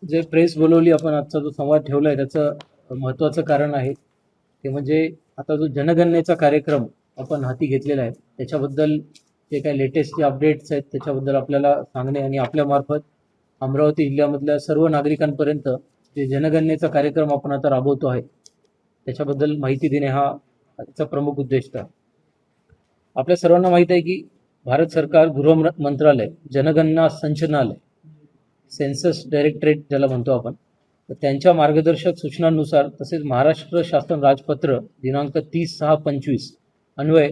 जे प्रेस बोलवली आपण आजचा जो संवाद ठेवला आहे त्याचं महत्त्वाचं कारण आहे ते म्हणजे आता जो जनगणनेचा कार्यक्रम आपण हाती घेतलेला आहे त्याच्याबद्दल जे काही लेटेस्ट जे अपडेट्स आहेत त्याच्याबद्दल आपल्याला सांगणे आणि आपल्यामार्फत अमरावती जिल्ह्यामधल्या सर्व नागरिकांपर्यंत जे जनगणनेचा कार्यक्रम आपण आता राबवतो आहे त्याच्याबद्दल माहिती देणे हा त्याचा प्रमुख उद्देश आहे. आपल्या सर्वांना माहीत आहे की भारत सरकार गृह मंत्रालय जनगणना संचालनालय सेन्सस डायरेक्टरेट ज्याला म्हणतो आपण, तर त्यांच्या मार्गदर्शक सूचनांनुसार तसेच महाराष्ट्र शासन राजपत्र दिनांक 30/6/25 अन्वये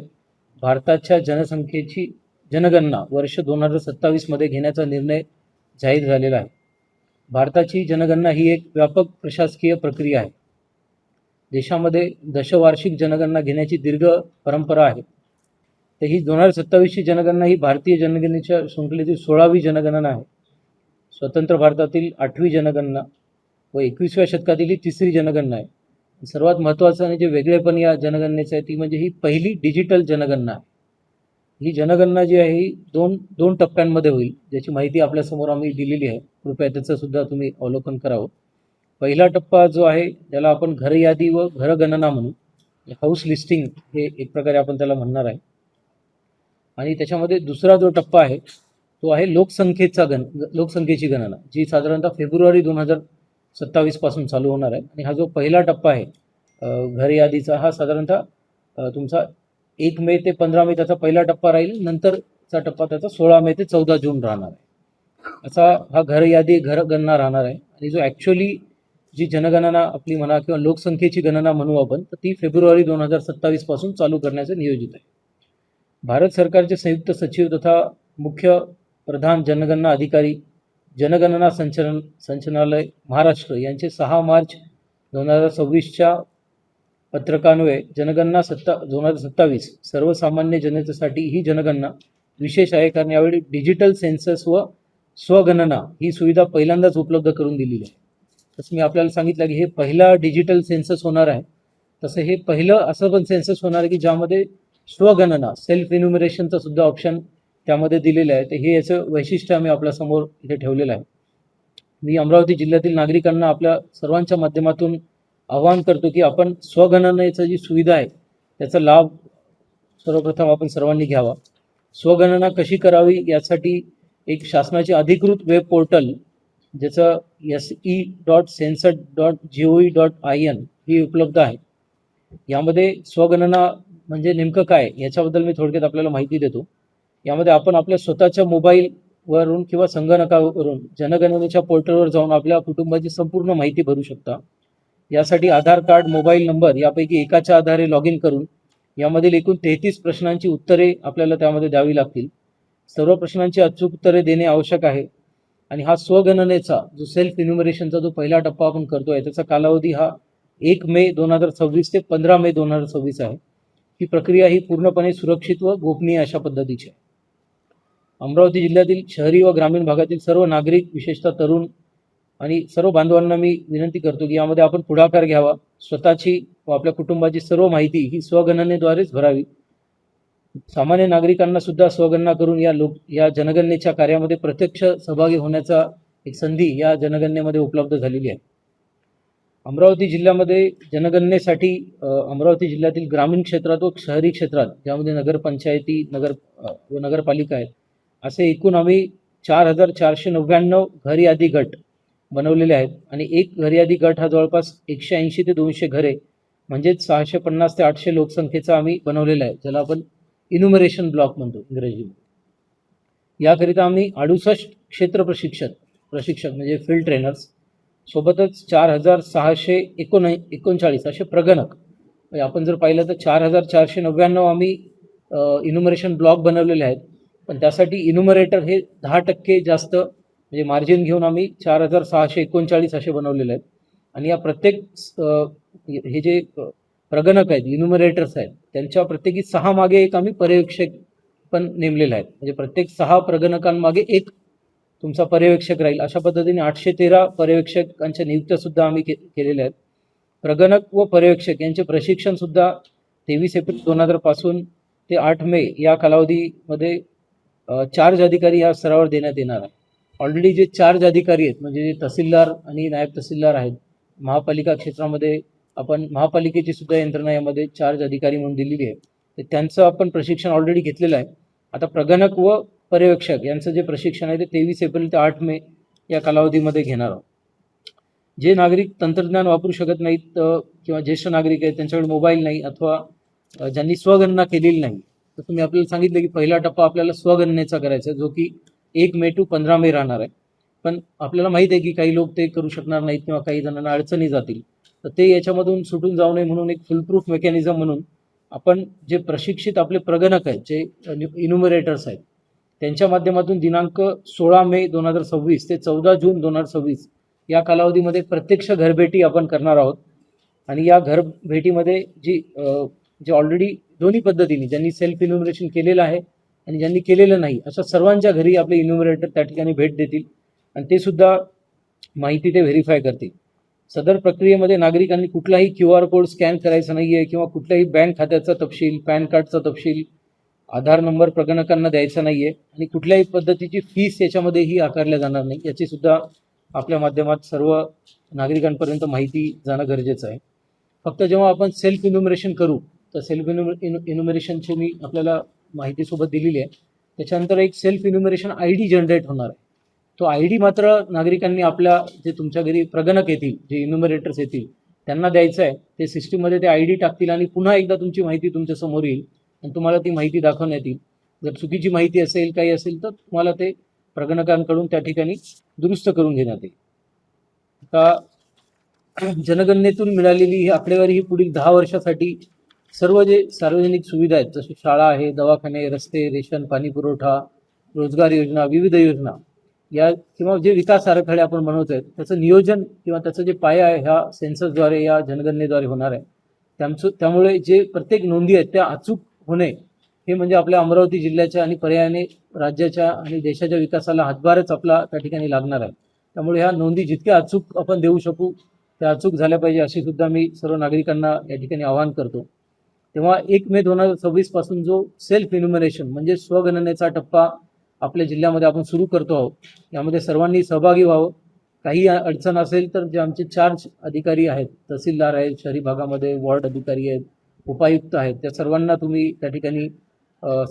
भारताच्या जनसंख्येची जनगणना वर्ष 2027 मध्ये घेण्याचा निर्णय जाहीर झालेला आहे. भारताची जनगणना ही एक व्यापक प्रशासकीय प्रक्रिया आहे. देशामध्ये दशवार्षिक जनगणना घेण्याची दीर्घ परंपरा आहे. तर ही 2027ची जनगणना ही भारतीय जनगणनेच्या शृंखलेतील 16वी जनगणना आहे. स्वतंत्र भारतातील 8वी जनगणना व 21व्या शतकातील ही 3री जनगणना आहे. सर्वात महत्त्वाचं आणि जे वेगळेपण या जनगणनेचं आहे ती म्हणजे ही पहिली डिजिटल जनगणना आहे. ही जनगणना जी आहे ही दोन टप्प्यांमध्ये होईल, ज्याची माहिती आपल्यासमोर आम्ही दिलेली आहे. कृपया त्याचं सुद्धा तुम्ही अवलोकन करावं. पहिला टप्पा जो आहे त्याला आपण घरयादी व घरगणना म्हणू, हाऊस लिस्टिंग हे एक प्रकारे आपण त्याला म्हणणार आहे. आणि त्याच्यामध्ये दुसरा जो टप्पा आहे तो आहे लोकसंख्येची गणना, जी साधारणतः फेब्रुवारी 2027 पासून चालू होणार आहे. आणि हा जो पहिला टप्पा आहे घर यादीचा हा साधारणतः तुमचा 1 मे ते 15 मे त्याचा पहिला टप्पा राहील. नंतरचा टप्पा त्याचा 16 मे ते 14 जून राहणार आहे. असा हा घर यादी घरगणना राहणार आहे. आणि जो ॲक्च्युअली जी जनगणना आपली म्हणा किंवा लोकसंख्येची गणना म्हणू आपण, तर ती फेब्रुवारी 2027 पासून चालू करण्याचं नियोजित आहे. भारत सरकारचे संयुक्त सचिव तथा मुख्य प्रधान जनगणना अधिकारी जनगणना संचालनालय महाराष्ट्र यांचे 6 मार्च 2026च्या पत्रकान्वये जनगणना 2027 सर्वसामान्य जनतेसाठी ही जनगणना विशेष आहे, कारण यावेळी डिजिटल सेन्सस व स्वगणना ही सुविधा पहिल्यांदाच उपलब्ध करून दिलेली आहे. तसं मी आपल्याला सांगितलं की हे पहिला डिजिटल सेन्सस होणार आहे. तसं हे पहिलं असं पण सेन्सस होणार आहे की ज्यामध्ये स्वगणना सेल्फ इन्युमरेशनचं सुद्धा ऑप्शन त्यामध्ये दिलेलं आहे. तर हे याचं वैशिष्ट्य आम्ही आपल्यासमोर इथे ठेवलेलं आहे. मी अमरावती जिल्ह्यातील नागरिकांना आपल्या सर्वांच्या माध्यमातून आवाहन करतो की आपण स्वगणनेचं जी सुविधा आहे त्याचा लाभ सर्वप्रथम आपण सर्वांनी घ्यावा. स्वगणना कशी करावी यासाठी एक शासनाची अधिकृत वेब पोर्टल ज्याचं se.census.gov.in ही उपलब्ध आहे. यामध्ये स्वगणना म्हणजे नेमकं काय याच्याबद्दल मी थोडक्यात आपल्याला माहिती देतो. यामध्ये आपण आपल्या स्वतःच्या मोबाईलवरून किंवा संगणकावरून जनगणनेच्या पोर्टलवर जाऊन आपल्या कुटुंबाची संपूर्ण माहिती भरू शकता. यासाठी आधार कार्ड, मोबाईल नंबर यापैकी एकाच्या आधारे लॉग इन करून यामधील एकूण 33 प्रश्नांची उत्तरे आपल्याला त्यामध्ये द्यावी लागतील. सर्व प्रश्नांची अचूक उत्तरे देणे आवश्यक आहे. आणि हा स्वगणनेचा जो सेल्फ इन्युमरेशनचा जो पहिला टप्पा आपण करतोय त्याचा कालावधी हा 1 मे 2026 ते 15 मे 2026 आहे. ही प्रक्रिया ही पूर्णपणे सुरक्षित व गोपनीय अशा पद्धतीची आहे. अमरावती जिल्ह्यातील शहरी व ग्रामीण भागातील सर्व नागरिक, विशेषतः तरुण आणि सर्व बांधवांना मी विनंती करतो की यामध्ये आपण पुढाकार घ्यावा. स्वतःची व आपल्या कुटुंबाची सर्व माहिती ही स्वगणनेद्वारेच भरावी. सामान्य नागरिकांना सुद्धा स्वगणना करून या जनगणनेच्या कार्यामध्ये प्रत्यक्ष सहभागी होण्याचा एक संधी या जनगणनेमध्ये उपलब्ध झालेली आहे. अमरावती जिल्ह्यामध्ये जनगणनेसाठी अमरावती जिल्ह्यातील ग्रामीण क्षेत्रात व शहरी क्षेत्रात ज्यामध्ये नगरपंचायती व नगरपालिका आहेत असे एकूण आम्ही 4499 घर यादी गट बनवलेले आहेत. आणि एक घर यादी गट हा जवळपास 180 ते 200 घरे म्हणजेच 650 ते 800 लोकसंख्येचा आम्ही बनवलेला आहे, ज्याला आपण इन्युमरेशन ब्लॉक म्हणतो इंग्रजीमध्ये. याकरिता आम्ही 68 क्षेत्र प्रशिक्षक म्हणजे फील्ड ट्रेनर्स सोबतच 4639 असे प्रगणक. आपण जर पाहिलं तर 4499 आम्ही इन्युमरेशन ब्लॉक बनवलेले आहेत. पण त्यासाठी इन्युमरेटर हे 10% जास्त म्हणजे मार्जिन घेऊन आम्ही 4639 असे बनवलेले आहेत. आणि या प्रत्येक हे जे प्रगणक आहेत, इन्युमरेटर्स आहेत, त्यांच्या प्रत्येकी 6 मागे एक आम्ही पर्यवेक्षक पण नेमलेले आहेत. म्हणजे प्रत्येक 6 प्रगणकांमागे एक तुमचा पर्यवेक्षक राहील. अशा पद्धतीने 813 पर्यवेक्षकांच्या नियुक्त्या सुद्धा आम्ही केलेल्या आहेत. प्रगणक व पर्यवेक्षक यांचे प्रशिक्षण सुद्धा 23 एप्रिल 2000 पासून ते 8 मे या कालावधीमध्ये चार्ज अधिकारी या स्तरावर देण्यात येणार आहे. ऑलरेडी जे चार्ज अधिकारी आहेत म्हणजे जे तहसीलदार आणि नायब तहसीलदार आहेत, महापालिका क्षेत्रामध्ये आपण महापालिकेची सुद्धा यंत्रणा यामध्ये चार्ज अधिकारी म्हणून दिलेली आहे, तर त्यांचं आपण प्रशिक्षण ऑलरेडी घेतलेलं आहे. आता प्रगणक व पर्यवेक्षक यांचं जे प्रशिक्षण आहे ते 23 एप्रिल ते 8 मे या कालावधीमध्ये घेणार आहोत. जे नागरिक तंत्रज्ञान वापरू शकत नाहीत किंवा ज्येष्ठ नागरिक आहेत त्यांच्याकडे मोबाईल नाही अथवा ज्यांनी स्वगणना केलेली नाही, तर तुम्ही आपल्याला सांगितलं की पहिला टप्पा आपल्याला स्वगणनेचा करायचा आहे, जो की 1 मे टू 15 मे राहणार आहे. पण आपल्याला माहीत आहे की काही लोक ते करू शकणार नाहीत किंवा काही जणांना अडचणी जातील, तर ते याच्यामधून सुटून जाऊ नये म्हणून एक फुलप्रूफ मेकॅनिझम म्हणून आपण जे प्रशिक्षित आपले प्रगणक आहेत, जे इन्युमरेटर्स आहेत, त्यांच्या माध्यमातून दिनांक 16 मे 2026 ते 14 जून 2026 या कालावधीमध्ये प्रत्यक्ष घरभेटी आपण करणार आहोत. आणि या घरभेटीमध्ये जे ऑलरेडी दोन्ही पद्धतीने ज्यांनी सेल्फ इन्युमरेशन केलेलं आहे आणि ज्यांनी केलेलं नाही अशा सर्वांच्या घरी आपले इन्युमरेटर त्या ठिकाणी भेट देतील आणि ते सुद्धा माहिती ते व्हेरीफाय करतील. सदर प्रक्रियेमध्ये नागरिकांनी कुठलाही QR कोड स्कॅन करायचा नाही आहे किंवा कुठल्याही बँक खात्याचा तपशील, पॅन कार्डचा तपशील, आधार नंबर प्रगणकांना द्यायचा नाही आहे आणि कुठल्याही पद्धतीची फीस याच्यामध्येही आकारल्या जाणार नाही, याची सुद्धा आपल्या माध्यमात सर्व नागरिकांपर्यंत माहिती जाणं गरजेचं आहे. फक्त जेव्हा आपण सेल्फ इन्युमरेशन करू तर सेल्फ इन्युमरेशनची मी आपल्याला माहितीसोबत दिलेली आहे. त्याच्यानंतर एक सेल्फ इन्युमरेशन ID जनरेट होणार आहे. तो ID मात्र नागरिकांनी आपल्या जे तुमच्या घरी प्रगणक येतील, जे इन्युमरेटर्स येतील त्यांना द्यायचं आहे. ते सिस्टीममध्ये ते ID टाकतील आणि पुन्हा एकदा तुमची माहिती तुमच्या समोर येईल आणि तुम्हाला ती माहिती दाखवण्यात येईल. जर चुकीची माहिती असेल, काही असेल तर तुम्हाला ते प्रगणकांकडून त्या ठिकाणी दुरुस्त करून घेण्यात येईल. आता जनगणनेतून मिळालेली ही आकडेवारी ही पुढील 10 वर्षासाठी सर्व जे सार्वजनिक सुविधा आहेत, जसे शाळा आहे, दवाखाने, रस्ते, रेशन, पाणी पुरवठा, रोजगार योजना, विविध योजना या किंवा जे विकास आराखडे आपण बनवत आहेत त्याचं नियोजन किंवा त्याचं जे पाया आहे ह्या सेन्ससद्वारे या जनगणनेद्वारे होणार आहे. त्यामुळे जे प्रत्येक नोंदी आहेत त्या अचूक होणे हे म्हणजे आपल्या अमरावती जिल्ह्याच्या आणि पर्यायाने राज्याच्या आणि देशाच्या विकासाला हातभारच आपला त्या ठिकाणी लागणार आहे. त्यामुळे ह्या नोंदी जितक्या अचूक आपण देऊ शकू त्या अचूक झाल्या पाहिजे अशी सुद्धा मी सर्व नागरिकांना या ठिकाणी आवाहन करतो. तेव्हा 1 मे 2026 पासून जो सेल्फ इन्युमरेशन म्हणजे स्वगणनेचा टप्पा आपल्या जिल्ह्यामध्ये आपण सुरू करतो आहोत, यामध्ये सर्वांनी सहभागी व्हावं. काही अडचण असेल तर जे आमचे चार्ज अधिकारी आहेत, तहसीलदार आहेत, शहरी भागामध्ये वॉर्ड अधिकारी आहेत, उपायुक्त आहेत, त्या सर्वांना तुम्ही त्या ठिकाणी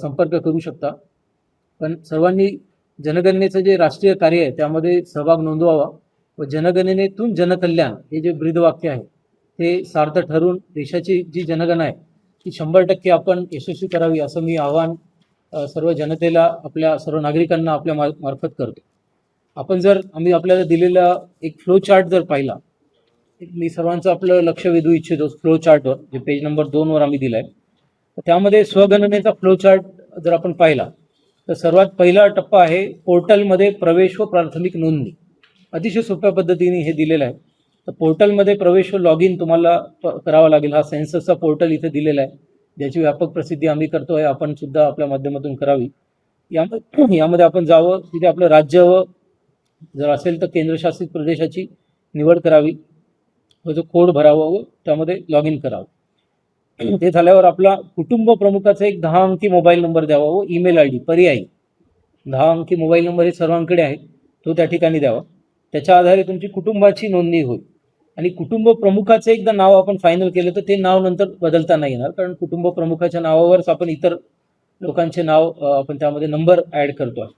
संपर्क करू शकता. पण सर्वांनी जनगणनेचं जे राष्ट्रीय कार्य आहे त्यामध्ये सहभाग नोंदवावा व जनगणनेतून जनकल्याण हे जे ब्रीदवाक्य आहे ते सार्थ ठरून देशाची जी जनगणना आहे ती 100% आपण यशस्वी करावी असं मी आवाहन सर्व जनतेला, आपल्या सर्व नागरिकांना आपल्या मार्फत करतो. आम्ही आपल्याला दिलेला एक फ्लो चार्ट जर पाहिला, मी सर्वांचं आपलं लक्ष वेधू इच्छितो फ्लो चार्टवर, जे पेज नंबर 2वर आम्ही दिला आहे. तर त्यामध्ये स्वगणनेचा फ्लो चार्ट जर आपण पाहिला तर सर्वात पहिला टप्पा आहे पोर्टलमध्ये प्रवेश व प्राथमिक नोंदणी. अतिशय सोप्या पद्धतीने हे दिलेलं आहे. तर पोर्टलमध्ये प्रवेश व लॉग इन तुम्हाला करावा लागेल. हा सेन्ससचा पोर्टल इथे दिलेला आहे, ज्याची व्यापक प्रसिद्धी आम्ही करतो आहे, आपण सुद्धा आपल्या माध्यमातून करावी. यामध्ये आपण जावं, तिथे आपलं राज्य व जर असेल तर केंद्रशासित प्रदेशाची निवड करावी व जो कोड भरावा व त्यामध्ये लॉग इन करावं. ते झाल्यावर आपला कुटुंब प्रमुखाचा एक 10 अंकी मोबाईल नंबर द्यावा व ईमेल ID पर्यायी 10 अंकी मोबाईल नंबर हे सर्वांकडे आहे, तो त्या ठिकाणी द्यावा. त्याच्या आधारे तुमची कुटुंबाची नोंदणी होईल. आणि कुटुंब प्रमुखाचं एकदा नाव आपण फायनल केलं तर ते नाव नंतर बदलता नाही येणार, कारण कुटुंब प्रमुखाच्या नावावरच आपण इतर लोकांचे नाव आपण त्यामध्ये नंबर ॲड करतो आहे.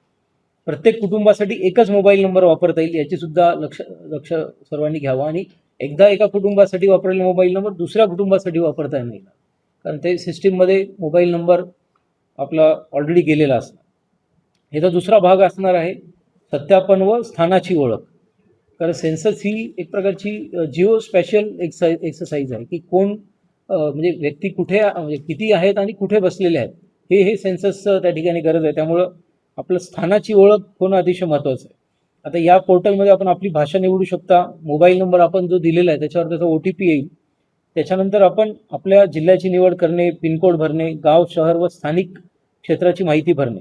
प्रत्येक कुटुंबासाठी एकच मोबाईल नंबर वापरता येईल याची सुद्धा लक्ष सर्वांनी घ्यावं. आणि एकदा एका कुटुंबासाठी वापरलेला मोबाईल नंबर दुसऱ्या कुटुंबासाठी वापरता येणार नाही, कारण ते सिस्टीममध्ये मोबाईल नंबर आपला ऑलरेडी गेलेला असणार. ह्याचा दुसरा भाग असणार आहे सत्यापन व स्थानाची ओळख. कारण सेन्सस ही एक प्रकारची जिओ स्पॅशियल एक्सरसाइज आहे की कोण म्हणजे व्यक्ती कुठे म्हणजे किती आहेत आणि कुठे बसलेले आहेत हे सेन्ससचं त्या ठिकाणी गरज आहे. त्यामुळं आपलं स्थानाची ओळख होणं अतिशय महत्त्वाचं आहे. आता या पोर्टलमध्ये आपण आपली भाषा निवडू शकता. मोबाईल नंबर आपण जो दिलेला आहे त्याच्यावर त्याचा OTP येईल. त्याच्यानंतर आपण आपल्या जिल्ह्याची निवड करणे, पिनकोड भरणे, गाव, शहर व स्थानिक क्षेत्राची माहिती भरणे.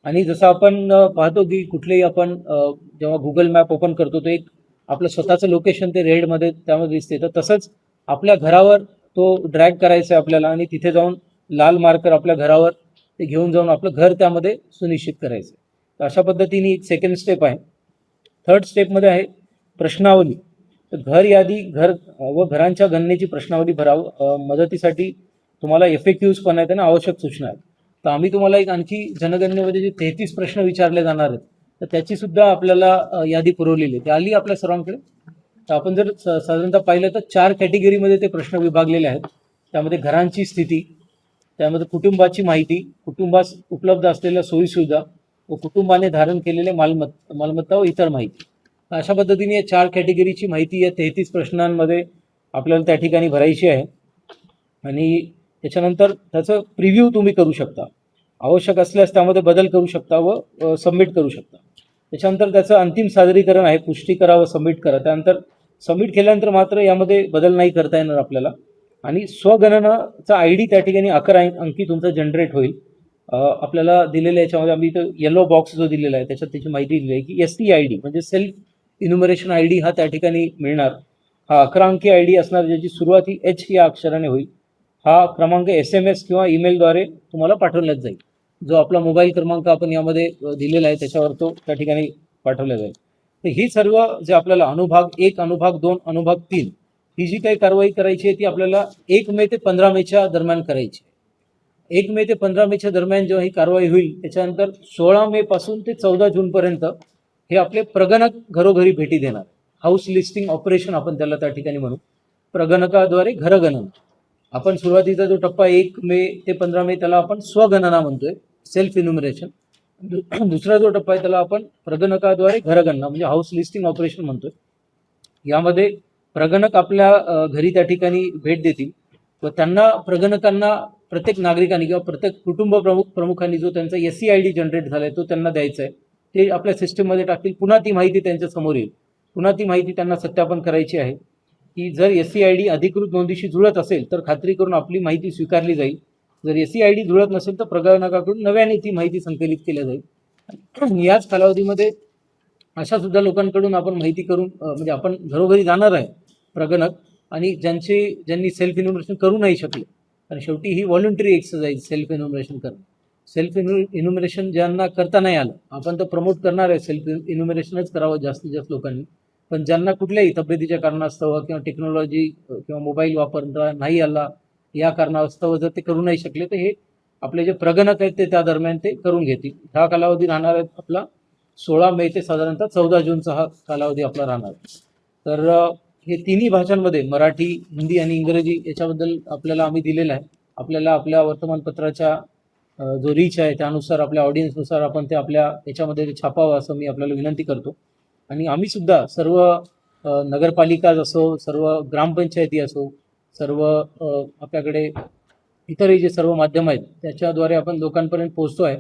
आणि जसं आपण पाहतो की कुठलेही आपण जेव्हा गुगल मॅप ओपन करतो तर एक आपलं स्वतःचं लोकेशन ते रेडमध्ये त्यामध्ये दिसते. तर तसंच आपल्या घरावर तो ड्रॅग करायचा आहे आपल्याला आणि तिथे जाऊन लाल मार्कर आपल्या घरावर ते घेऊन जाऊन आपलं घर त्यामध्ये सुनिश्चित करायचं. तर अशा पद्धतीने एक सेकंड स्टेप आहे. थर्ड स्टेपमध्ये आहे प्रश्नावली. तर घर यादी घर व घरांच्या गणनेची प्रश्नावली मदतीसाठी तुम्हाला FAQs पण आहेत आणि आवश्यक सूचना आहेत. तर आम्ही तुम्हाला एक आणखी जनगणनेमध्ये जे 33 प्रश्न विचारले जाणार आहेत तर त्याची सुद्धा आपल्याला यादी पुरवलेली आहे. ती आली आपल्या सर्वांकडे. तर आपण जर साधारणतः पाहिलं तर 4 कॅटेगरीमध्ये ते प्रश्न विभागलेले आहेत. त्यामध्ये घरांची स्थिती, त्यामध्ये कुटुंबाची माहिती, कुटुंबास उपलब्ध असलेल्या सोयीसुविधा व कुटुंबाने धारण केलेले मालमत्ता व इतर माहिती. अशा पद्धतीने या 4 कॅटेगरीची माहिती या 33 प्रश्नांमध्ये आपल्याला त्या ठिकाणी भरायची आहे आणि त्याच्यानंतर त्याचं प्रिव्ह्यू तुम्ही करू शकता. आवश्यक असल्यास त्यामध्ये बदल करू शकता व सबमिट करू शकता. त्याच्यानंतर त्याचं अंतिम सादरीकरण आहे, पुष्टी करा व सबमिट करा. त्यानंतर सबमिट केल्यानंतर मात्र यामध्ये बदल नाही करता येणार आपल्याला. आणि स्वगणनाचा ID त्या ठिकाणी 11 अंकी तुमचा जनरेट होईल. आपल्याला दिलेल्या याच्यामध्ये आम्ही इथं येलो बॉक्स जो दिलेला आहे त्याच्यात त्याची माहिती दिली आहे की STID म्हणजे सेल्फ इन्युमरेशन ID हा त्या ठिकाणी मिळणार. हा 11 अंकी ID असणार, ज्याची सुरुवात ही H या अक्षराने होईल. हा क्रमांक SMS किंवा ईमेलद्वारे तुम्हाला पाठवण्यात जाईल. जो आपला मोबाईल क्रमांक आपण यामध्ये दिलेला आहे त्याच्यावर तो त्या ठिकाणी पाठवला जाईल. तर ही सर्व जे आपल्याला अनुभाग 1, अनुभाग 2, अनुभाग 3 ही जी काही कारवाई करायची आहे ती आपल्याला 1 मे ते 15 मेच्या दरम्यान करायची. 1 मे ते 15 मेच्या दरम्यान जेव्हा ही कारवाई होईल त्याच्यानंतर 16 मे पासून ते 14 जूनपर्यंत हे आपले प्रगणक घरोघरी भेटी देणार. हाऊस लिस्टिंग ऑपरेशन आपण त्याला त्या ठिकाणी म्हणू. प्रगणकाद्वारे घरगणना. आपण सुरुवातीचा जो टप्पा 1 मे ते 15 मे त्याला आपण स्वगणना म्हणतोय, सेल्फ इन्युमरेशन. दुसरा जो टप्पा आहे त्याला आपण प्रगणकाद्वारे घरगणना म्हणजे हाऊस लिस्टिंग ऑपरेशन म्हणतोय. यामध्ये प्रगणक आपल्या घरी त्या ठिकाणी भेट देतील व त्यांना प्रगणकांना प्रत्येक नागरिकांनी किंवा प्रत्येक कुटुंब प्रमुखांनी जो त्यांचा SCID जनरेट झालाय तो त्यांना द्यायचा आहे. ते आपल्या सिस्टीममध्ये टाकतील. पुन्हा ती माहिती त्यांच्या समोर येईल. पुन्हा ती माहिती त्यांना सत्यापन करायची आहे की जर SCID अधिकृत नोंदीशी जुळत असेल तर खात्री करून आपली माहिती स्वीकारली जाईल. जर SCID जुळत नसेल तर प्रगणकाकडून नव्याने ती माहिती संकलित केली जाईल. याच कालावधीमध्ये अशा सुद्धा लोकांकडून आपण माहिती करून म्हणजे आपण घरोघरी जाणार आहे प्रगणक, आणि ज्यांनी सेल्फ इन्युमरेशन करू नाही शकले. आणि शेवटी ही व्हॉलंटरी एक्सरसाइज सेल्फ इन्युमरेशन करणं. सेल्फ इन्युमरेशन ज्यांना करता नाही आलं, आपण तर प्रमोट करणार आहे सेल्फ इन्युमरेशनच करावं जास्तीत जास्त लोकांनी. पण ज्यांना कुठल्याही तब्येतीच्या कारणास्तव किंवा टेक्नॉलॉजी किंवा मोबाईल वापरता नाही आला या कारणास्तव जर ते करू नाही शकले तर हे आपले जे प्रगणक आहेत ते त्या दरम्यान ते करून घेतील. हा कालावधी राहणार आहे आपला 16 मे ते साधारणतः 14 जूनचा हा कालावधी आपला राहणार. तर हे तिन्ही भाषांमध्ये मराठी, हिंदी आणि इंग्रजी याच्याबद्दल आपल्याला आम्ही दिलेलं आहे. आपल्याला आपल्या वर्तमानपत्राच्या जो रीच आहे त्यानुसार आपल्या ऑडियन्सनुसार आपण ते आपल्या याच्यामध्ये ते छापावं असं मी आपल्याला विनंती करतो. आणि आम्ही सुद्धा सर्व नगरपालिका असो, सर्व ग्रामपंचायती असो, सर्व आपल्याकडे इतरही जे सर्व माध्यम आहेत त्याच्याद्वारे आपण लोकांपर्यंत पोहोचतो आहे.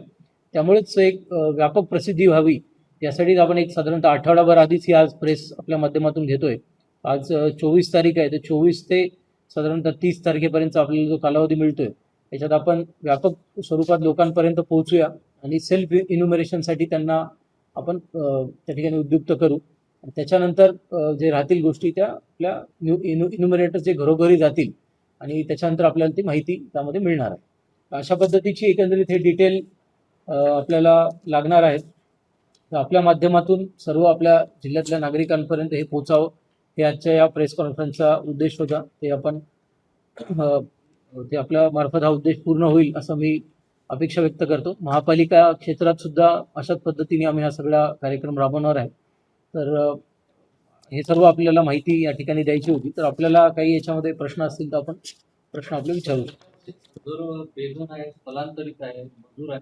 त्यामुळेच एक व्यापक प्रसिद्धी व्हावी यासाठीच आपण एक साधारणतः आठवडाभर आधीच ही आज प्रेस आपल्या माध्यमातून घेतोय. आज 24 तारीख आहे, तर 24 ते साधारणतः 30 तारखेपर्यंत आपल्याला जो कालावधी मिळतोय त्याच्यात आपण व्यापक स्वरूपात लोकांपर्यंत पोहोचूया आणि सेल्फ इन्युमरेशनसाठी त्यांना आपण त्या ठिकाणी उद्युक्त करू. त्याच्यानंतर जे राहतील गोष्टी त्या आपल्या इन्युमरेटर जे घरोघरी जातील आणि त्याच्यानंतर आपल्याला ती माहिती त्यामध्ये मिळणार आहे. अशा पद्धतीची एकंदरीत हे डिटेल आपल्याला लागणार आहेत. तर आपल्या माध्यमातून सर्व आपल्या जिल्ह्यातल्या नागरिकांपर्यंत हे पोहोचावं हे आजच्या या प्रेस कॉन्फरन्सचा उद्देश होता. ते आपल्या मार्फत हा उद्देश पूर्ण होईल असं मी अपेक्षा व्यक्त करतो. महापालिका क्षेत्रात सुद्धा अशाच पद्धतीने आम्ही हा सगळा कार्यक्रम राबवणार आहे. तर हे सर्व आपल्याला माहिती या ठिकाणी द्यायची होती. तर आपल्याला काही याच्यामध्ये प्रश्न असतील तर आपण प्रश्न आपले विचारू. जर बेघर आहे, स्थलांतरित आहे, मजूर आहे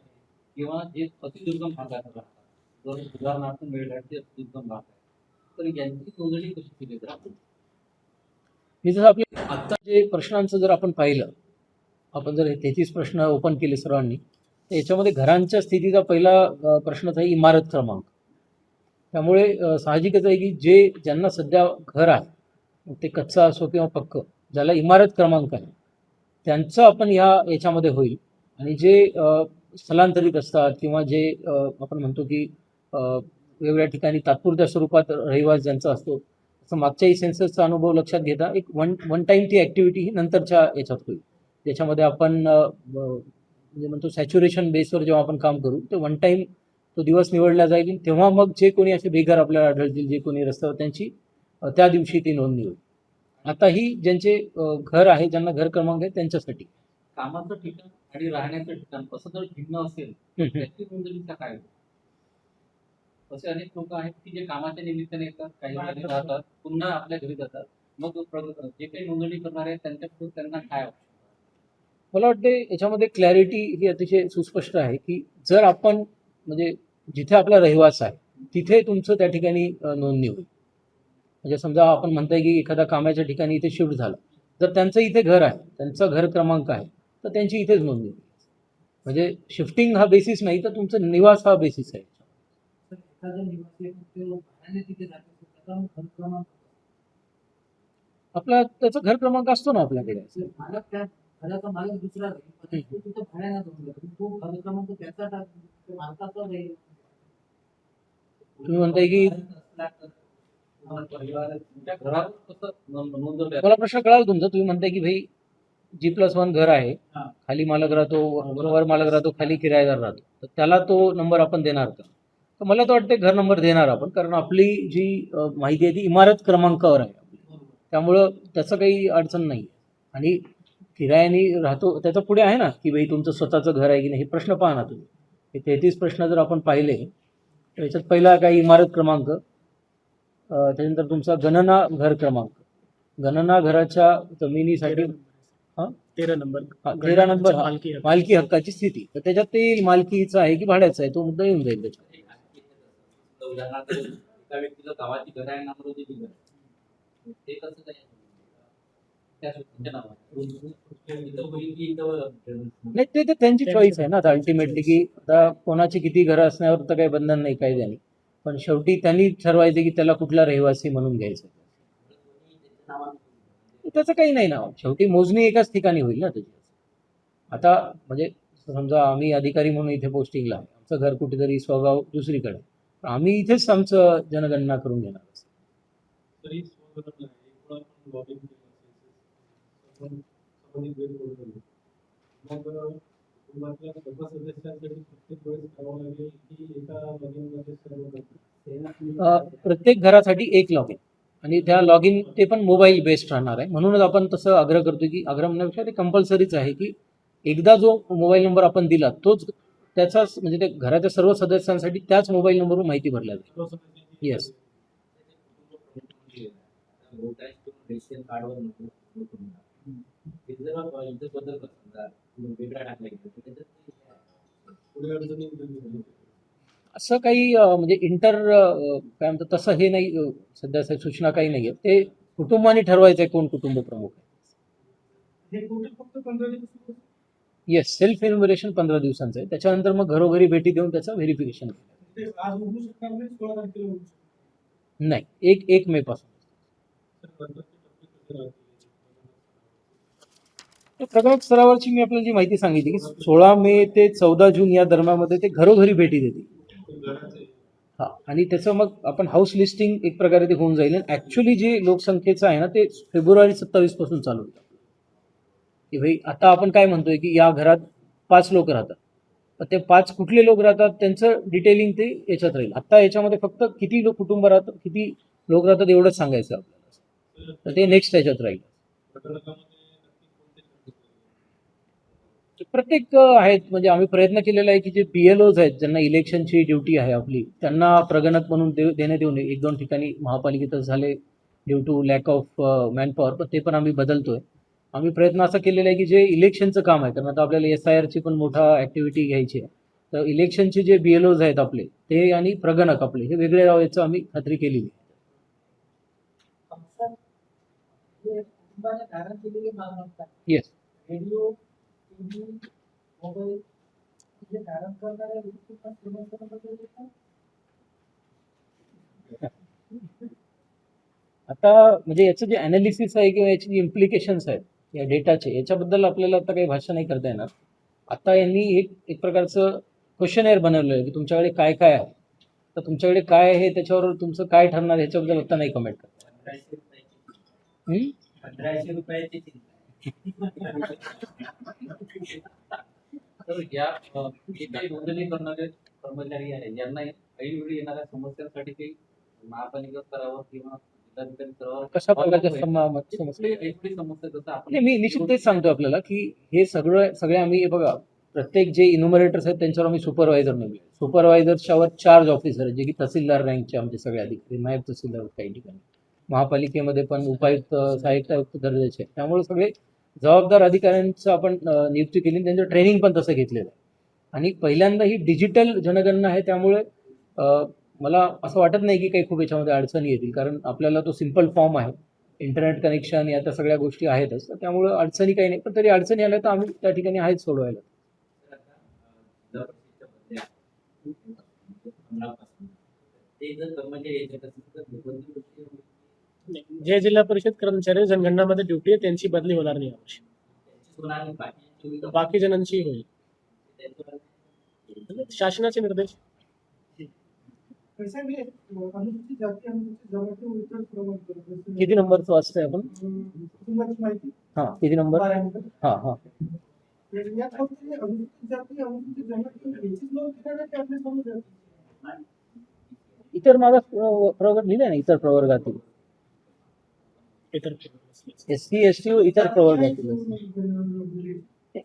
किंवा जे अतिदुर्गम भागात राहतात, जर उदाहरणार्थ मेळघाटचे अतिदुर्गम भाग आहे, तर यांची नोंदणी कशी केली जाते? मी जर आपले आत्ता जे प्रश्नांचं जर आपण पाहिलं, आपण जर हे 33 प्रश्न ओपन केले सर्वांनी, तर याच्यामध्ये घरांच्या स्थितीचा पहिला प्रश्नच आहे इमारत क्रमांक. त्यामुळे साहजिकच आहे की ज्यांना सध्या घर आहे, ते कच्चा असो किंवा पक्क, ज्याला इमारत क्रमांक आहे त्यांचं आपण याच्यामध्ये होईल. आणि जे स्थलांतरित असतात किंवा जे आपण म्हणतो की वेगवेगळ्या ठिकाणी तात्पुरत्या स्वरूपात रहिवास ज्यांचा असतो, असं मागच्याही सेन्ससचा अनुभव लक्षात घेता एक वन टाईम ती ॲक्टिव्हिटी ही नंतरच्या याच्यात होईल, ज्याच्यामध्ये आपण म्हणजे म्हणतो सॅच्युरेशन बेसवर जेव्हा आपण काम करू ते वन टाईम तो दिवस निवडला जाईल, तेव्हा मग जे कोणी असे बेघर आपल्याला आढळतील, जे कोणी रस्त्यावर, त्यांची त्या दिवशी ती नोंदणी होईल. आता ही ज्यांचे घर आहे, ज्यांना घर क्रमांक आहे, त्यांच्यासाठी. कामाचं ठिकाण आणि राहण्याचं ठिकाण असं जर भिन्न असेल त्याची नोंदणीचा काय होईल? असे अनेक लोक आहेत की जे कामाच्या निमित्ताने येतात, काही घरी राहतात, पुन्हा आपल्या घरी जातात. मग जे काही नोंदणी करणार आहेत त्यांच्याकडून त्यांना काय option? मला वाटते याच्यामध्ये क्लॅरिटी ही अतिशय सुस्पष्ट आहे की जर आपण म्हणजे जिथे आपला रहिवास आहे तिथे तुमचं त्या ठिकाणी नोंदणी होईल. म्हणजे समजा आपण म्हणताय की एखादा कामाच्या ठिकाणी इथे शिफ्ट झाला, जर त्यांचं इथे घर आहे, त्यांचा घर क्रमांक आहे, तर त्यांची इथेच नोंदणी होईल. म्हणजे शिफ्टिंग हा बेसिस नाही, तर तुमचं निवास हा बेसिस आहे. आपला त्याचा घर क्रमांक असतो ना आपल्याकडे. घराचा मालक दुसरा राहील, पण तो तिथं भाड्यानं जाऊन जातो. तो घर क्रमांक त्याचा टाकतो, मालकाचा राहील. तुम्ही म्हणताय की तुमच्या घरावर कसं नोंदवलं? मला प्रश्न कळाला तुमचा. तुम्ही म्हणताय की भाई G+1 घर आहे, हा. खाली मालक राहतो, वर मालक राहतो, खाली किरायदार राहतो, तर त्याला तो नंबर आपण देणार का? तर मला तर वाटते घर नंबर देणार आपण, कारण आपली जी माहिती आहे ती इमारत क्रमांकावर आहे. त्यामुळं त्याचं काही अडचण नाही. आणि किरायाने राहतो त्याच्या पुढे आहे ना की भाई तुमचं स्वतःचं घर आहे की नाही, हे प्रश्न पहा ना तुम्ही. हे 33 प्रश्न जर आपण पाहिले तर याच्यात पहिला काही इमारत क्रमांक, त्याच्यानंतर तुमचा गणना घर क्रमांक, गणना घराच्या जमिनीसाठी 13 नंबर. 13 नंबर मालकी हक्क. मालकी हक्काची स्थिती. तर त्याच्यात ते मालकीचा आहे की भाड्याचा आहे तो मुद्दा येऊन जाईल त्याच्यात. उदाहरणार्थ एका व्यक्तीला गावाची घर आहे, नामरोजी घर आहे. ते कसं काय त्या व्यक्तीच्या नावावर इथं होईल की इथं नाही, ते त्यांची चॉईस आहे ना आता अल्टिमेटली, की आता कोणाची किती घरं असण्यावर तर काही बंधन नाही कायद्याने, पण शेवटी त्यांनी ठरवायचं की त्याला कुठला रहिवासी म्हणून घ्यायचं. त्याचं काही नाही ना, शेवटी मोजणी एकाच ठिकाणी होईल ना त्याची. आता म्हणजे समजा आम्ही अधिकारी म्हणून इथे पोस्टिंगला आहे, आमचं घर कुठेतरी स्वगाव दुसरीकडे, आम्ही इथेच आमचं जनगणना करून घेणार. तरी स्वतंत्र आहे. एकवेळ आपण लॉगिन केलं असेल, संबंधित वेळ करून मग कुटुंबातल्या सर्व सदस्यांसाठी प्रत्येक वेळेस करावं लागेल की एका लॉगिनमध्ये सर्व करतात? प्रत्येक घरासाठी एक लॉगिन, आणि त्या लॉगिन ते पण मोबाईल बेस्ड राहणार आहे. म्हणूनच आपण तसं आग्रह करतो की आग्रह म्हणण्यापेक्षा ते कंपल्सरीच आहे की एकदा जो मोबाईल नंबर आपण दिला तोच त्याचाच, म्हणजे ते घराच्या सर्व सदस्यांसाठी त्याच मोबाईल नंबरवर माहिती भरल्या जाईल. येस. रेशन कार्डवर बदल वेगळा टाकला गेला पुढे अडचणी येतील. असं काही म्हणजे काय म्हणतात तसं हे नाही, सध्या सूचना काही नाही आहे. ते कुटुंबाने ठरवायचं आहे कोण कुटुंब प्रमुख आहे. हे कुठे फक्त 15 दिवस येस, सेल्फ एन्युमरेशन 15 दिवसांचं आहे. त्याच्यानंतर मग घरोघरी भेटी देऊन त्याचं व्हेरिफिकेशन ते आज उघडू शकणार नाही, 16 तारखेला उघडू शकणार. नाही, 1 मे पासून. प्रगत स्तरावरची मी आपल्याला जी माहिती सांगितली की 16 मे ते 14 जून या दरम्यानमध्ये ते घरोघरी भेटी देतील. हा, आणि त्याचं मग आपण हाऊस लिस्टिंग एक प्रकारे ते होऊन जाईल. ऍक्च्युली जे लोकसंख्येचं आहे ना ते फेब्रुवारी 27 पासून चालू होतं. की भाई आता आपण काय म्हणतोय की या घरात 5 लोक राहतात, तर ते 5 कुठले लोक राहतात त्यांचं डिटेलिंग ते याच्यात राहील. आता याच्यामध्ये फक्त किती लोक कुटुंब राहतात, किती लोक राहतात एवढंच सांगायचं आपल्याला, तर ते नेक्स्ट याच्यात राहील. प्रत्येक आहेत, म्हणजे आम्ही प्रयत्न केलेला आहे की जे PLOs आहेत ज्यांना इलेक्शनची ड्युटी आहे आपली, त्यांना प्रगणक म्हणून देण्यात येऊ नये. 1-2 ठिकाणी महापालिकेतच झाले due to lack of manpower, पण ते पण आम्ही बदलतोय. आम्ही प्रयत्न असा केलेला आहे की जे इलेक्शनचं काम आहे, कारण आता आपल्याला SIRची पण मोठा ऍक्टिव्हिटी घ्यायची आहे, तर इलेक्शनचे जे BLOs आहेत आपले ते आणि प्रगणक आपले हे वेगळे याचं आम्ही खात्री केलेली आहे. येस. रेडिओ, टीव्ही, मोबाईल जे धारण करणाऱ्या व्यक्ती पण श्रीमंतांबद्दल देतात. आता म्हणजे याचं जे अनालिसिस आहे किंवा याची जी इम्प्लिकेशन्स आहेत या डेटाचे, याच्याबद्दल आपल्याला आता काही भाषा नाही करता येणार. आता यांनी एक प्रकारचं क्वेश्चनएअर बनवलं आहे की तुमच्याकडे काय काय आहे, तर तुमच्याकडे काय आहे त्याच्यावर तुमचं काय ठरणार ह्याच्याबद्दल आता नाही कमेंट करता. 1500 रुपयाची तर या जे काही नोंदणी करणारे कर्मचारी आहेत यांना ऐनवेळी येणाऱ्या समस्यांसाठी काही महापालिका स्तरावर किंवा जिल्हाधिकारी स्तरावर कशा प्रकारच्या समस्या ऐनवेळी समस्या जसं आपण नाही, मी निश्चित तेच सांगतो आपल्याला की हे सगळे आम्ही हे बघा, प्रत्येक जे इन्युमरेटर्स आहेत त्यांच्यावर आम्ही सुपरवायझर नेमले. सुपरवायझरच्यावर चार्ज ऑफिसर आहे जे की तहसीलदार रँकचे आमचे सगळे अधिकारी, नायब तहसीलदार काही ठिकाणी, महापालिकेमध्ये पण उपायुक्त सहाय्यक आयुक्त दर्जाचे. त्यामुळे सगळे जबाबदार अधिकाऱ्यांचं आपण नियुक्ती केली, त्यांचं ट्रेनिंग पण तसं घेतलेलं आहे. आणि पहिल्यांदा ही डिजिटल जनगणना आहे, त्यामुळे मला असं वाटत नाही की काही खूप याच्यामध्ये अडचणी येतील, कारण आपल्याला तो सिम्पल फॉर्म आहे, इंटरनेट कनेक्शन या त्या सगळ्या गोष्टी आहेतच, तर त्यामुळे अडचणी काही नाही. पण तरी अडचणी आल्या तर आम्ही त्या ठिकाणी आहेच सोडवायला. जे जिल्हा परिषद कर्मचारी जनगणनामध्ये ड्युटी आहे त्यांची बदली होणार नाही यावर्षी. बाकी जणांची होईल. शासनाचे निर्देश. किती नंबरचं वाचतंय आपण? हां, किती नंबर? हां हां. इतर मागास प्रवर्ग लिहिले ना, इतर प्रवर्गातील इतर SC ST इतर प्रवर्गातील.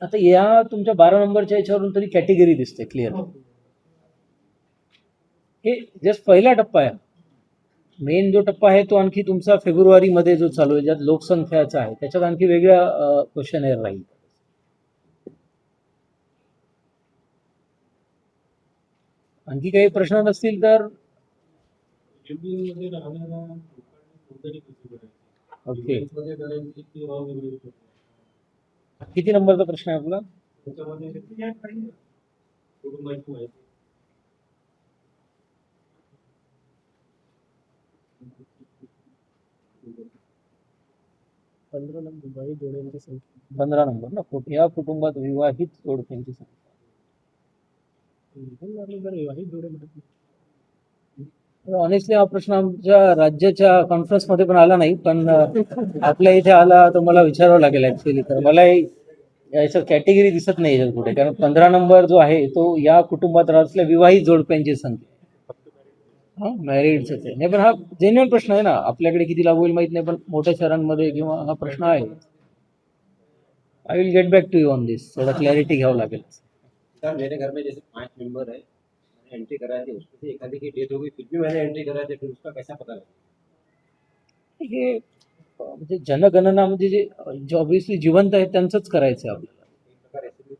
आता या तुमच्या 12 नंबरच्या याच्यावरून तरी कॅटेगरी दिसते क्लिअर. हे जस्ट पहिला टप्पा आहे. मेन जो टप्पा आहे तो आणखी तुमचा फेब्रुवारीमध्ये जो चालू आहे, ज्यात लोकसंख्याचा आहे, त्याच्यात आणखी वेगळ्या क्वेश्चन एअर राहील. आणखी काही प्रश्न नसतील तर मध्ये राहणाऱ्या लोकांनी नोंदणी कशी करायची? ओके. मध्ये करायची की वेगळी करायची? किती नंबरचा प्रश्न आहे आपला? त्याच्यामध्ये कुटुंबाची माहिती. विवाहित जोड्यांची संख्या 15 नंबर ना, या कुटुंबात विवाहित जोडप्यांची संख्या. विवाहित जोडे म्हणत नाही. ऑनेस्टली हा प्रश्न आमच्या राज्याच्या कॉन्फरन्समध्ये पण आला नाही, पण आपल्या इथे आला तर मला विचारावं लागेल ऍक्च्युअली. तर मला याच्यात कॅटेगरी दिसत नाही याच्यात कुठे, कारण 15 नंबर जो आहे तो या कुटुंबात असलेल्या विवाहित जोडप्यांची संख्या. हा, मॅरिडच आहे. नाही, पण हा जेन्युइन प्रश्न आहे ना. आपल्याकडे किती लागू होईल माहित नाही, पण मोठ्या शहरांमध्ये किंवा हा प्रश्न आहे. I will get back to you on this. थोड़ा क्लॅरिटी घ्यावं लागेल. सर मेरे घर में जैसे 5 मेंबर है, मैंने एंट्री कराई थी, उसमें से एक आदमी की डेथ हो गई, फिर भी मैंने एंट्री कराई थी, फिर उसका कैसा पता लगा? हे म्हणजे जनगणना म्हणजे जे ऑब्व्हियसली जिवंत आहेत त्यांचंच करायचं आहे आपल्याला. एक प्रकार ऐसे भी हो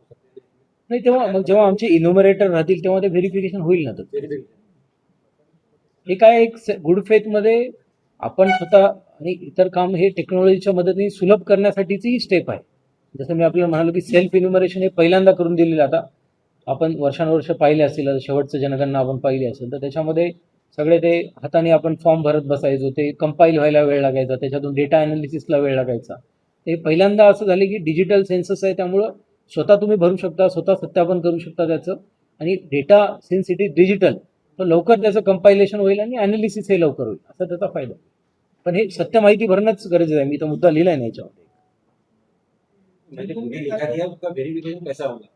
सकते हैं. नाही, तेव्हा मग जेव्हा आमचे इन्युमरेटर राहतील तेव्हा ते व्हेरिफिकेशन होईल ना. तर हे काय एक गुड फेथमध्ये आपण स्वतः आणि इतर काम हे टेक्नॉलॉजीच्या मदतीने सुलभ करण्यासाठीची ही स्टेप आहे. जसं मी आपल्याला म्हणालो की सेल्फ इन्युमरेशन हे पहिल्यांदा करून दिलेलं. आता आपण वर्षानुवर्ष पाहिले असतील, आता शेवटचं जनगणना आपण पाहिली असेल तर त्याच्यामध्ये सगळे ते हाताने आपण फॉर्म भरत बसायचो, ते कंपाईल व्हायला वेळ लागायचा, त्याच्यातून डेटा ॲनालिसिसला वेळ लागायचा. ते पहिल्यांदा असं झालं की डिजिटल सेन्सस आहे, त्यामुळं स्वतः तुम्ही भरू शकता, स्वतः सत्यापन करू शकता त्याचं. आणि data since it is digital तर लवकर त्याचं कंपायलेशन होईल आणि ॲनालिसिस हे लवकर होईल, असा त्याचा फायदा. पण हे सत्य माहिती भरणंच गरजेचं आहे. मी तर मुद्दा लिहिला आहे ना याच्यामध्ये. मैंने पूरी लिखा दिया, उसका वेरिफिकेशन कैसा होगा?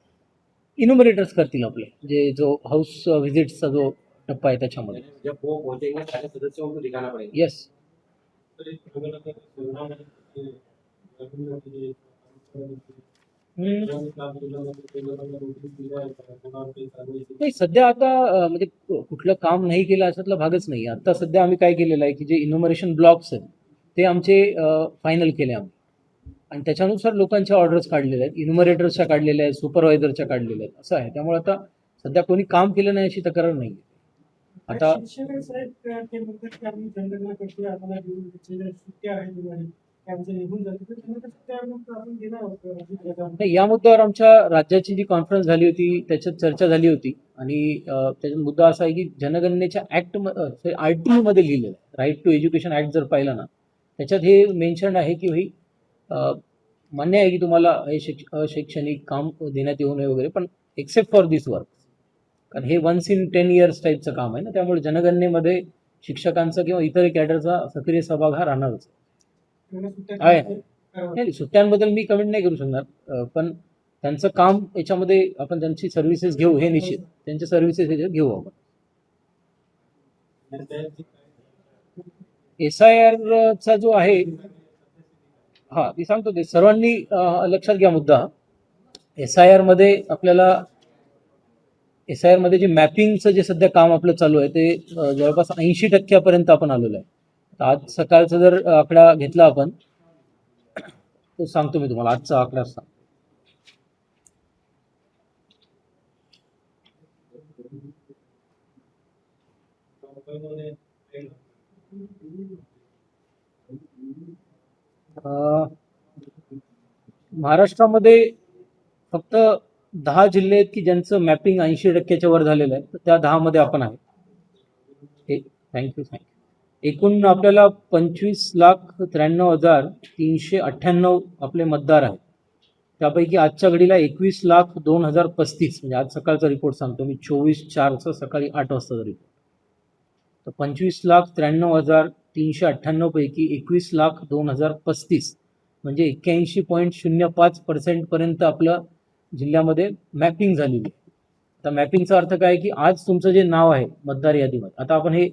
इन्युमरेटर्स करतील आपले, जे जो हाऊस व्हिजिट्सचा जो टप्पा आहे त्याच्यामध्ये. जब वो पहुंचेंगे सारे सदस्यों को दिखाना पड़ेगा. येस. तर एक प्रकार आता शहरामध्ये ते ग्रामीण काम केलं जातं, ते लोकांना नोटीस दिल्या आहेत का? कोणावर काही कारवाई केली? नाही, सध्या आता म्हणजे कुठलं काम नाही केलं अशातला भागच नाही. आता सध्या आम्ही काय केलेलं आहे की जे इन्युमरेशन ब्लॉक्स आहेत ते आमचे फायनल केले आम्ही, आणि त्याच्यानुसार लोकांच्या ऑर्डर्स काढलेल्या आहेत, इन्युमरेटर्सच्या काढलेल्या आहेत, सुपरवायझरच्या काढलेल्या आहेत, असं आहे. त्यामुळे आता सध्या कोणी काम केलं नाही अशी तक्रार नाही. आता शिक्षक साहेब ते म्हणतात की आम्ही जनगणना करतोय, आम्हाला सुट्ट्या आहेत दिवाळी त्यांचं निघून जाते, तर त्यांना सुट्ट्या मग आपण देणार आहोत. नाही, या मुद्द्यावर आमच्या राज्याची जी कॉन्फरन्स झाली होती त्याच्यात चर्चा झाली होती. आणि त्याच्यात मुद्दा असा आहे की जनगणनेच्या ऍक्ट RTE मध्ये लिहिलेलं आहे, राईट टू एज्युकेशन ऍक्ट जर पाहिलं ना, त्याच्यात हे मेन्शन आहे की भाई मान्य आहे की तुम्हाला हे शैक्षणिक काम देण्यात येऊ नये वगैरे, पण एक्सेप्ट फॉर दिस वर्क, कारण हे वन्स इन 10 years टाईपचं काम आहे ना. त्यामुळे जनगणनेमध्ये शिक्षकांचा किंवा इतर कॅडरचा सक्रिय सहभाग हा राहणारच आहे. नाही, सुट्ट्यांबद्दल मी कमेंट नाही करू शकणार, पण त्यांचं काम याच्यामध्ये आपण त्यांची सर्व्हिसेस घेऊ हे निश्चित, त्यांच्या सर्व्हिसेस याच्यात घेऊ आपण. SIR चा जो आहे, हा मी सांगतो ते सर्वांनी लक्षात घ्या मुद्दा. SIR मध्ये आपल्याला जे मॅपिंगचं जे सध्या काम आपलं चालू आहे ते जवळपास 80% आपण आलेलो आहे. आज सकाळचा जर आकडा घेतला आपण, तो सांगतो मी तुम्हाला आजचा आकडा सांग. महाराष्ट्रामध्ये फक्त 10 जिल्हे आहेत की ज्यांचं मॅपिंग 80%च्या वर झालेलं आहे, तर त्या 10 मध्ये आपण आहे. थँक्यू. एकूण आपल्याला 25,93,398 आपले मतदार आहेत. त्यापैकी आजच्या घडीला 21,02,035 म्हणजे आज सकाळचा रिपोर्ट सांगतो मी, 24/4 सकाळी 8 वाजताचा रिपोर्ट. तर 25,93,398 पैकी 21,02,035 म्हणजे 81.05% पर्यंत आपलं जिल्ह्यामध्ये मॅपिंग झालेली आहे. आता मॅपिंगचा अर्थ काय की आज तुमचं जे नाव आहे मतदार यादीमध्ये, आता आपण हे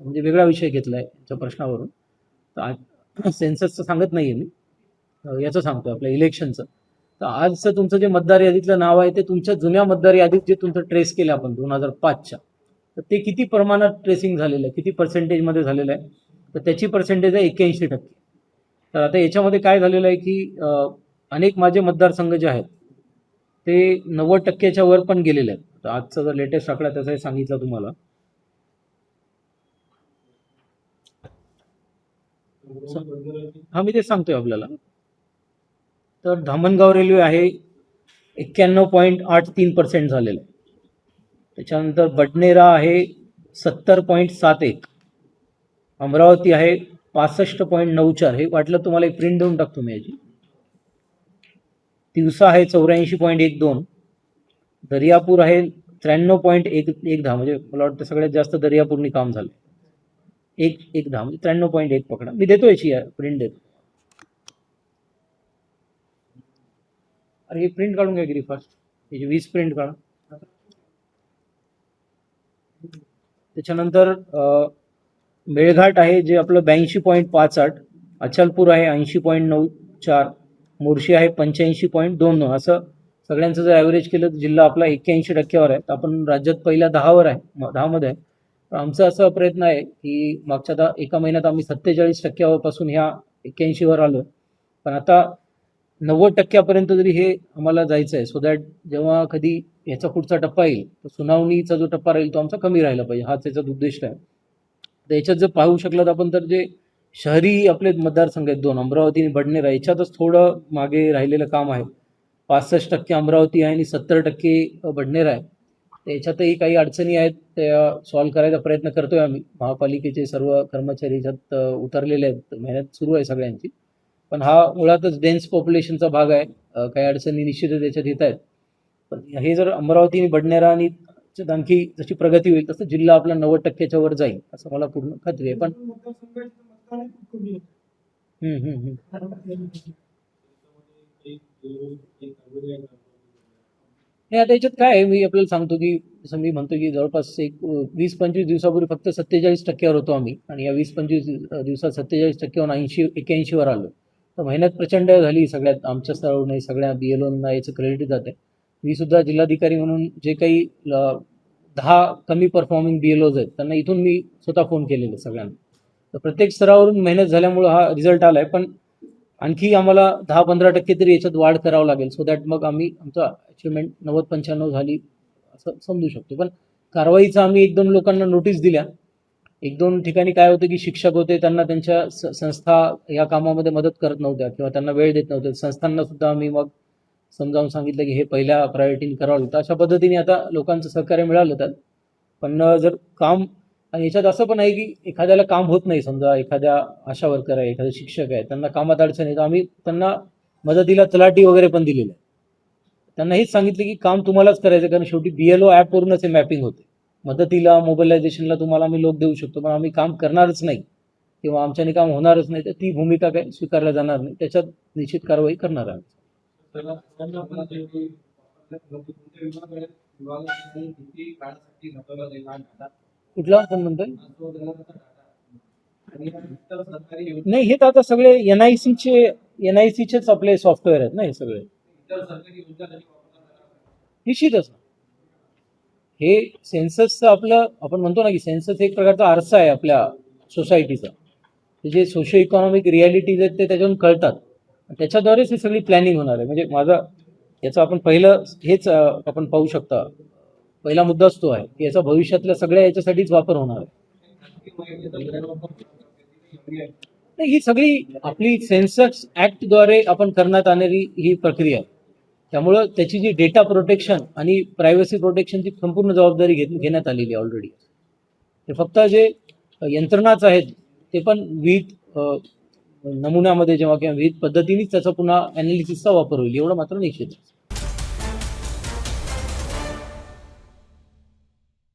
म्हणजे वेगळा विषय घेतला आहे त्या प्रश्नावरून, तर आज सेन्ससचं सांगत नाही आहे मी, याचं सांगतो आपल्या इलेक्शनचं. तर आजचं तुमचं जे मतदार यादीतलं नाव आहे ते तुमच्या जुन्या मतदार यादीत जे तुमचं ट्रेस केलं आपण 2005च्या, तर ते किती प्रमाणात ट्रेसिंग झालेलं आहे, किती पर्सेंटेजमध्ये झालेलं आहे, तर त्याची पर्सेंटेज आहे 81%. तर आता याच्यामध्ये काय झालेलं आहे की अनेक माझे मतदारसंघ जे आहेत ते 90%च्या वर पण गेलेले आहेत. तर आजचा जर लेटेस्ट आकडा त्याचाही सांगितला तुम्हाला. हा मी ते सांगतोय आपल्याला. तर धामणगाव रेल्वे आहे 91.83% झालेलं आहे. त्याच्यानंतर बडनेरा आहे 70.71, अमरावती आहे 65.94, हे वाटलं तुम्हाला एक प्रिंट देऊन टाकतो मी याची. तिवसा आहे 84.12, दर्यापूर आहे 93.10, म्हणजे मला वाटतं सगळ्यात जास्त दर्यापूरनी काम झालं. 1.10 म्हणजे 93.1 पकडा, मी देतो याची प्रिंट देतो. अरे हे प्रिंट काढून घ्या गिरी फास्ट, याची 20 प्रिंट काढा. त्याच्यानंतर मेळघाट आहे जे आपलं 82.58, अचलपूर आहे 80.94, मोर्शी आहे 85.22. असं सगळ्यांचं जर ॲव्हरेज केलं तर जिल्हा आपला 81%वर आहे. तर आपण राज्यात पहिल्या 10वर आहे, 10मध्ये आहे. तर आमचा असा प्रयत्न आहे की मागच्या एका महिन्यात आम्ही 47%पासून ह्या 81वर आलो, पण आता 90%पर्यंत जरी हे आम्हाला जायचं आहे, सो दॅट जेव्हा कधी याचा पुढचा टप्पा येईल तर सुनावणीचा जो टप्पा राहील तो आमचा कमी राहिला पाहिजे, हाच याचा उद्दिष्ट आहे. तर याच्यात जर पाहू शकलात आपण तर जे शहरी आपले मतदारसंघ आहेत 2, अमरावती आणि बडनेरा, याच्यातच थोडं मागे राहिलेलं काम आहे. 65% अमरावती आहे आणि 70% बडनेरा आहे. तर याच्यातही काही अडचणी आहेत, त्या सॉल्व्ह करायचा प्रयत्न करतोय आम्ही. महापालिकेचे सर्व कर्मचारी याच्यात उतरलेले आहेत, मेहनत सुरू आहे सगळ्यांची. पण हा मुळातच डेन्स पॉप्युलेशनचा भाग आहे, काही अडचणी निश्चितच याच्यात येत आहेत. पण हे जर अमरावती आणि बडनेरा आणि आणखी जशी प्रगती होईल तसं जिल्हा आपला 90%च्या वर जाईल असं मला पूर्ण खात्री आहे. पण हे आता याच्यात काय आहे, मी आपल्याला सांगतो की जसं मी म्हणतो की जवळपास एक 20-25 दिवसापूर्वी फक्त 47%वर होतो आम्ही, आणि या 20-25 दिवसात 47%वरून 81वर आलो. तर मेहनत प्रचंड झाली सगळ्यात, आमच्या स्तरावर नाही, सगळ्या BLOंना याचं क्रेडिट जाते. मी सुद्धा जिल्हाधिकारी म्हणून जे काही 10 कमी परफॉर्मिंग BLOज आहेत त्यांना इथून मी स्वतः फोन केलेले सगळ्यांना. तर प्रत्येक स्तरावरून मेहनत झाल्यामुळं हा रिझल्ट आला आहे. पण आणखी आम्हाला 10-15% तरी याच्यात वाढ करावं लागेल, सो दॅट मग आम्ही आमचा अचिव्हमेंट 90-95 झाली असं समजू शकतो. पण कारवाईचं आम्ही 1-2 लोकांना नोटीस दिल्या. 1-2 ठिकाणी काय होतं की शिक्षक होते, त्यांना त्यांच्या संस्था या कामामध्ये मदत करत नव्हत्या किंवा त्यांना वेळ देत नव्हत्या. संस्थांना सुद्धा आम्ही मग समजावून सांगितलं की हे पहिल्या प्रायोरिटीने करावं लागतं. अशा पद्धतीने आता लोकांचं सहकार्य मिळालं त्यात. पण जर काम, आणि याच्यात असं पण आहे की एखाद्याला काम होत नाही, समजा एखाद्या आशा वर्कर आहे, एखादा शिक्षक आहे, त्यांना कामात अडचण आहे, तर आम्ही त्यांना मदतीला तलाठी वगैरे पण दिलेलं आहे. त्यांना हेच सांगितलं की काम तुम्हालाच करायचं, कारण शेवटी BLO ॲपवरूनच हे मॅपिंग होते. मदतीला मोबिलायझेशनला तुम्हाला आम्ही लोक देऊ शकतो, पण आम्ही काम करणारच नाही किंवा आमच्याने काम होणारच नाही, तर ती भूमिका काही स्वीकारल्या जाणार नाही. त्याच्यात निश्चित कारवाई करणार आहे. त्याला त्यांना पण ते कोणत्या विभागाने किती काळासाठी घातवला जाईल हा डाटा कुठला कोण म्हणतोय? तो त्याला त्याचा डाटा आणि इतर सरकारी योजना नाही, हे तर आता सगळे NICचेच आपले सॉफ्टवेअर आहेत ना हे सगळे. इतर सरकारी योजना त्याची वापरला जाणार निश्चितच. हे सेन्ससचं आपलं आपण म्हणतो ना की सेन्सस एक प्रकारचा आरसा आहे आपल्या सोसायटीचा. जे सोशो इकॉनॉमिक रियालिटीज आहेत ते त्याच्यातून कळतात. त्याच्याद्वारेच ही सगळी प्लॅनिंग होणार आहे. म्हणजे माझा याचं आपण पहिलं हेच आपण पाहू शकता. पहिला मुद्दाच तो आहे की याचा भविष्यातल्या सगळ्या याच्यासाठीच वापर होणार आहे. नाही, ही सगळी आपली सेन्सस ऍक्टद्वारे आपण करण्यात आलेली ही प्रक्रिया आहे. त्यामुळं त्याची जी डेटा प्रोटेक्शन आणि प्रायव्हसी प्रोटेक्शनची संपूर्ण जबाबदारी घेण्यात आलेली आहे ऑलरेडी. ते फक्त जे यंत्रणाच आहेत ते पण विविध नमुन्यामध्ये जेव्हा किंवा विविध पद्धतीनेच त्याचा पुन्हा ॲनालिसिसचा वापर होईल एवढं मात्र निश्चित आहे.